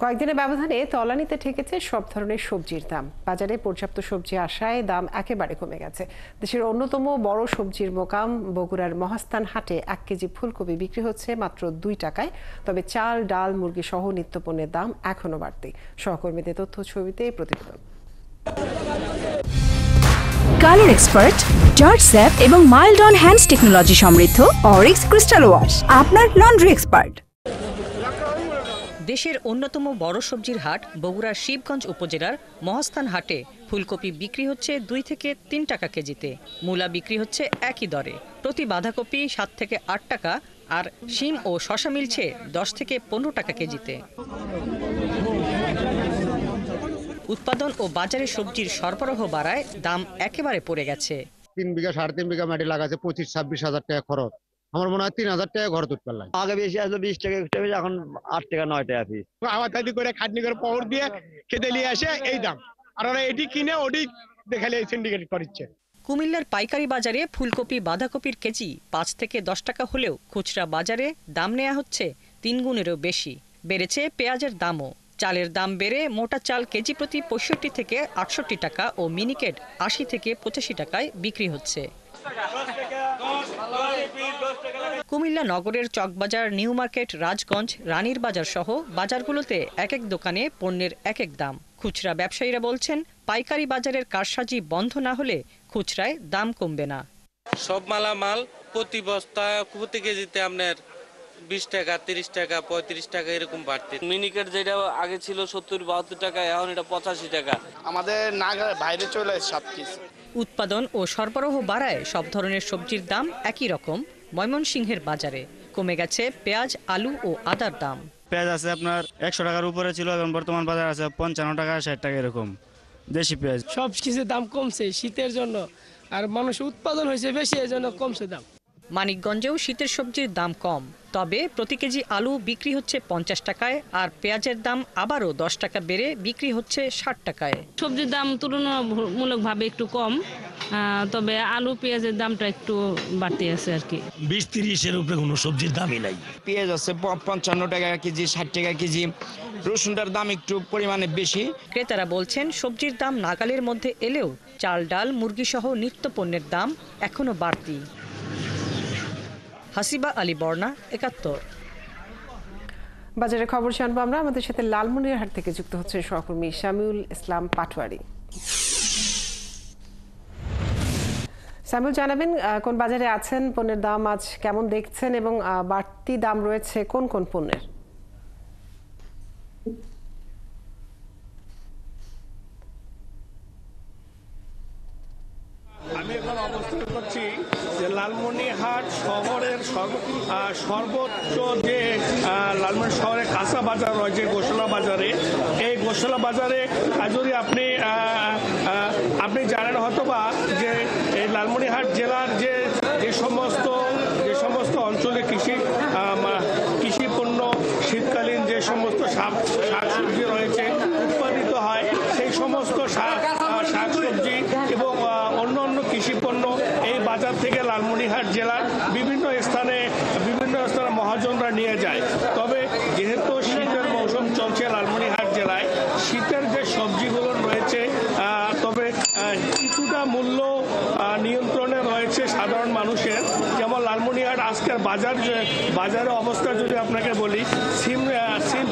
কয়েকদিনের ব্যবধানে তলানিতে ঠেকেছে সব ধরনের সবজির দাম। বাজারে পর্যাপ্ত সবজি আসায় দাম একেবারে কমে গেছে। দেশের অন্যতম বড় সবজির মোকাম বগুড়ার মহাস্থান হাটে 1 কেজি ফুলকপি বিক্রি হচ্ছে মাত্র 2 টাকায়। তবে চাল, ডাল, মুরগি সহ নিত্যপণ্যের দাম এখনো বাড়তি। সহকর্মীদের তথ্য ছবিতে প্রতিবেদন। কালার এক্সপার্ট, জর্জ স্যাপ এবং মাইল্ড অন হ্যান্ডস টেকনোলজি সমৃদ্ধ অরিক্স ক্রিস্টাল ওয়াশ আপনার লন্ড্রি এক্সপার্ট। দেশের অন্যতম বড় সবজির হাট বগুড়ার শিবগঞ্জ উপজেলার মহাস্থান হাটে ফুলকপি বিক্রি হচ্ছে 2 থেকে 3 টাকা কেজিতে। মূলা বিক্রি হচ্ছে একই দরে, প্রতি বাঁধাকপি 7 থেকে 8 টাকা, আর শিম ও শসা মিলছে 10 থেকে 15 টাকা কেজিতে। উৎপাদন ও বাজারে সবজির সরবরাহ বাড়ায় দাম একেবারে পড়ে গেছে। 3 বিঘা 3.5 বিঘা মাটি লাগাছে, 25-26 হাজার টাকা খরচ। আমার মনে হয় 3 হাজার টাকা ঘর তুলতে পারলাম। আগে বেশি আসলে 20 টাকা, এখন 8 টাকা 9 টাকা পিস। আবাদি করে খাটনি করে পাওয়ার দিয়ে খেতে নিয়ে আসে এই দাম, আর ওরা এটি কিনে ওটি দেখালে সিন্ডিকেট করছে। কুমিল্লার পাইকারি বাজারে ফুলকপি বাঁধাকপির কেজি 5 থেকে 10 টাকা হলেও খুচরা বাজারে দাম নেওয়া হচ্ছে 3 গুণেরও বেশি। বেড়েছে পেঁয়াজের দামও। চালের দাম বেড়ে মোটা চাল কেজি প্রতি 65 থেকে 68 টাকা ও মিনিকেট 80 থেকে 85 টাকায় বিক্রি হচ্ছে। কুমিল্লা নগরের চকবাজার, নিউ মার্কেট, রাজগঞ্জ, রানীর বাজার সহ বাজারগুলোতে এক এক দোকানে পণ্যের এক এক দাম। খুচরা ব্যবসায়ীরা বলছেন, পাইকারি বাজারের কারসাজি বন্ধ না হলে খুচরায় দাম কমবে না। সব মালামাল প্রতি বস্তা প্রতি কেজিতে আপনার 20 টাকা, 30 টাকা, 35 টাকা এরকম বাড়তে। মিনিকেট যেটা আগে ছিল 70-72 টাকা, এখন এটা 85 টাকা। আমাদের না বাইরে চলে আসে সবকিছু। উৎপাদন ও সরবরাহ বাড়ায় সব ধরনের সবজির দাম একই রকম। ময়মনসিংহের বাজারে কমে গেছে পেঁয়াজ, আলু ও আদার দাম। পেঁয়াজ আছে আপনার 100 টাকার উপরে ছিল, এবং বর্তমান বাজার আছে 55 টাকা, 60 টাকা এরকম। দেশি পেঁয়াজ সব কিছুর দাম কমছে শীতের জন্য, আর মানুষ উৎপাদন হয়েছে বেশি, এই জন্য কমছে দাম। মানিকগঞ্জেও শীতের সবজির দাম কম, তবে প্রতি কেজি আলু বিক্রি হচ্ছে 50 টাকায়, আর পেঁয়াজের দাম আবারও 10 টাকা বেড়ে বিক্রি হচ্ছে 60 টাকায়। সবজির দাম তুলনামূলকভাবে একটু কম, তবে আলু পেঁয়াজের দামটা একটু বাড়তি আছে আর কি। 20-30 এর উপরে কোনো সবজির দামই নাই। পেঁয়াজ আছে 55 টাকা কেজি, 60 টাকা কেজি। রসুনটার দাম একটু পরিমাণে বেশি। ক্রেতারা বলছেন, সবজির দাম নাগালের মধ্যে এলেও চাল, ডাল, মুরগি সহ নিত্য পণ্যের দাম এখনো বাড়তি। হাসিবা আলী বর্ণা, 71। বাজারের খবর জানবো আমরা। আমাদের সাথে লালমনিরহাট থেকে যুক্ত হচ্ছে সহকর্মী শামিউল ইসলাম পাটোয়ারি। শামিউল, জানাবেন কোন বাজারে আছেন, পণ্যের দাম আজ কেমন দেখছেন, এবং বাড়তি দাম রয়েছে কোন কোন পণ্যের? আমি এখন অবস্থান করছি যে লালমনিরহাট শহরের সর্বোচ্চ যে লালমনিরহাট শহরের কাঁচা বাজার রয়েছে গোশালা বাজারে। এই গোশালা বাজারে যদি আপনি জানেন হয়তোবা যে এই লালমনিরহাট জেলার যে সমস্ত অঞ্চলে কৃষি পণ্য, শীতকালীন যে সমস্ত শাকসবজি রয়েছে উৎপাদিত হয়, সেই সমস্ত শাকসবজি এবং অন্য কৃষি পণ্য এই বাজার থেকে লালমনিরহাট জেলার বিভিন্ন স্থানে মহাজনরা নিয়ে যায়। তবে যেহেতু শীতের মৌসুম চলছে লালমনিরহাট জেলায়, শীতের যে সবজিগুলো রয়েছে তবে কিছুটা মূল্য নিয়ন্ত্রণে রয়েছে সাধারণ মানুষের। যেমন লালমনিরহাট আজকের বাজারের অবস্থা যদি আপনাকে বলি, সিম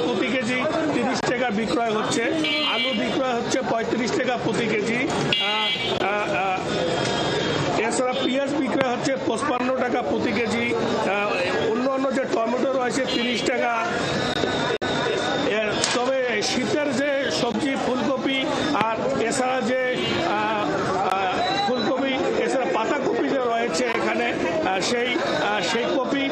প্রতি কেজি 30 টাকা বিক্রয় হচ্ছে, আলু বিক্রয় হচ্ছে 35 টাকা প্রতি কেজি, এছাড়া পেঁয়াজ বিক্রয় হচ্ছে 55 টাকা প্রতি কেজি, অন্য যে টমেটো রয়েছে 30 টাকা। তবে শীতের যে সবজি ফুলকপি, আর এছাড়া যে ফুলকপি, এছাড়া পাতাকপি যে রয়েছে এখানে, সেই কপি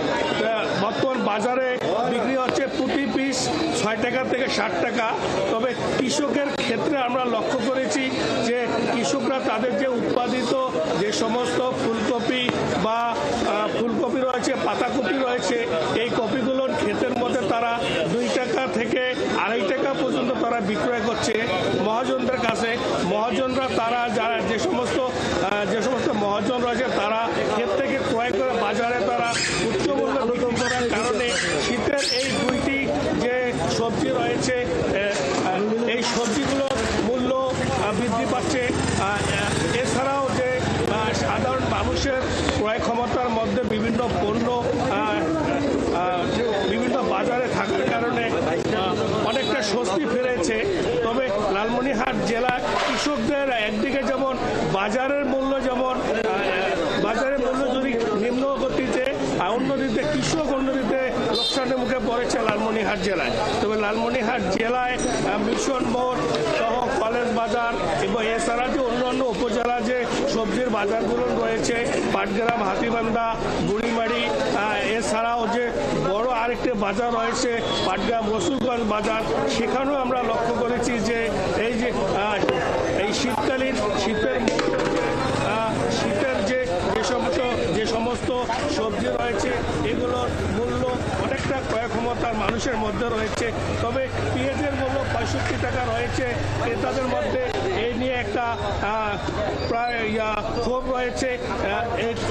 বর্তমান বাজারে বিক্রি হচ্ছে প্রতি পিস 6 টাকা থেকে 60 টাকা। তবে কৃষকের ক্ষেত্রে আমরা লক্ষ্য করেছি যে কৃষকরা তাদের যে উৎপাদিত যে সমস্ত ফুলকপি রয়েছে, পাতাকপি রয়েছে, এই কপিগুলোর ক্ষেতের মধ্যে তারা 2 টাকা থেকে 2.5 টাকা পর্যন্ত তারা বিক্রয় করছে মহাজনদের কাছে। মহাজনরা যারা যে সমস্ত মহাজন রয়েছে, তারা ক্ষেত থেকে ক্রয় করে বাজারে তারা উচ্চ মূল্য বিক্রি করার কারণে শীতের এই দুইটি যে সবজি রয়েছে যে এই সবজিগুলোর মূল্য বৃদ্ধি পাচ্ছে। এছাড়াও যে সাধারণ মানুষের ক্রয় ক্ষমতার মধ্যে বিভিন্ন পণ্য বিভিন্ন বাজারে থাকার কারণে অনেকটা স্বস্তি ফিরেছে। তবে লালমনিরহাট জেলা কৃষকদের একদিকে যেমন বাজারের মূল্য যদি নিম্ন গতিতে, অন্যদিকে কৃষক অন্যদিকে লোকসানের মুখে পড়েছে লালমনিরহাট জেলায়। তবে লালমনিরহাট জেলায় মিশন মোড় সহ কলেজ বাজার এবং এছাড়া যে অন্যান্য উপজেলা যে সবজির বাজারগুলো রয়েছে, পাটগ্রাম, হাতিবান্ধা, বুড়িমারি, এছাড়াও যে বড় আরেকটি বাজার রয়েছে পাটগ্রাম রসুলগঞ্জ বাজার, সেখানেও আমরা লক্ষ্য করেছি যে এই শীতের যে সমস্ত সবজি রয়েছে এগুলোর মূল্য অনেকটা ক্রয় ক্ষমতার মানুষের মধ্যে রয়েছে। তবে পেঁয়াজের মূল্য 65 টাকা রয়েছে, ক্রেতাদের মধ্যে এই নিয়ে একটা প্রায় ক্ষোভ রয়েছে।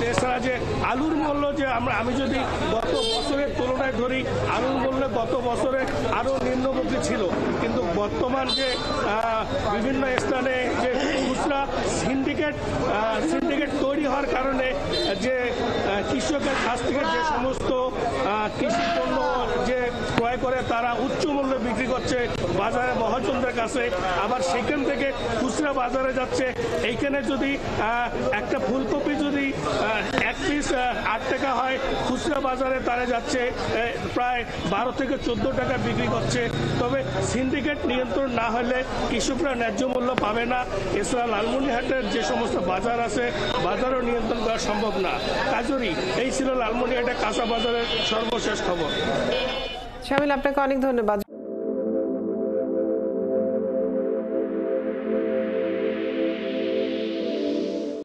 এছাড়া যে আলুর মূল্য যে আমি যদি গত বছরের তুলনায় ধরি, আলুর মূল্য গত বছরে আরও নিম্নমুখী ছিল, কিন্তু বর্তমান যে বিভিন্ন স্থানে যে খুচরা সিন্ডিকেট তৈরি হওয়ার কারণে যে কৃষকের কাছ থেকে যে সমস্ত কৃষি পণ্য যে ক্রয় করে তারা উচ্চ মূল্যে বিক্রি করছে বাজারে মহাজনদের কাছে, আবার সেখান থেকে খুচরা বাজারে যাচ্ছে। এইখানে যদি একটা ফুলকপি যদি 1 পিস 8 টাকা হয়, খুচরা বাজারে তারা যাচ্ছে প্রায় 12 থেকে 14 টাকা বিক্রি করছে। তবে সিন্ডিকেট নিয়ন্ত্রণ না হলে কৃষকরা ন্যায্য মূল্য পাবে না। এছাড়া লালমনিরহাটের যে সমস্ত বাজার আছে বাজারও নিয়ন্ত্রণ করা সম্ভব না। কাজেই এই ছিল লালমনিরহাটের কাঁচা বাজারের সর্বশেষ খবর। শামিল, আপনাকে অনেক ধন্যবাদ।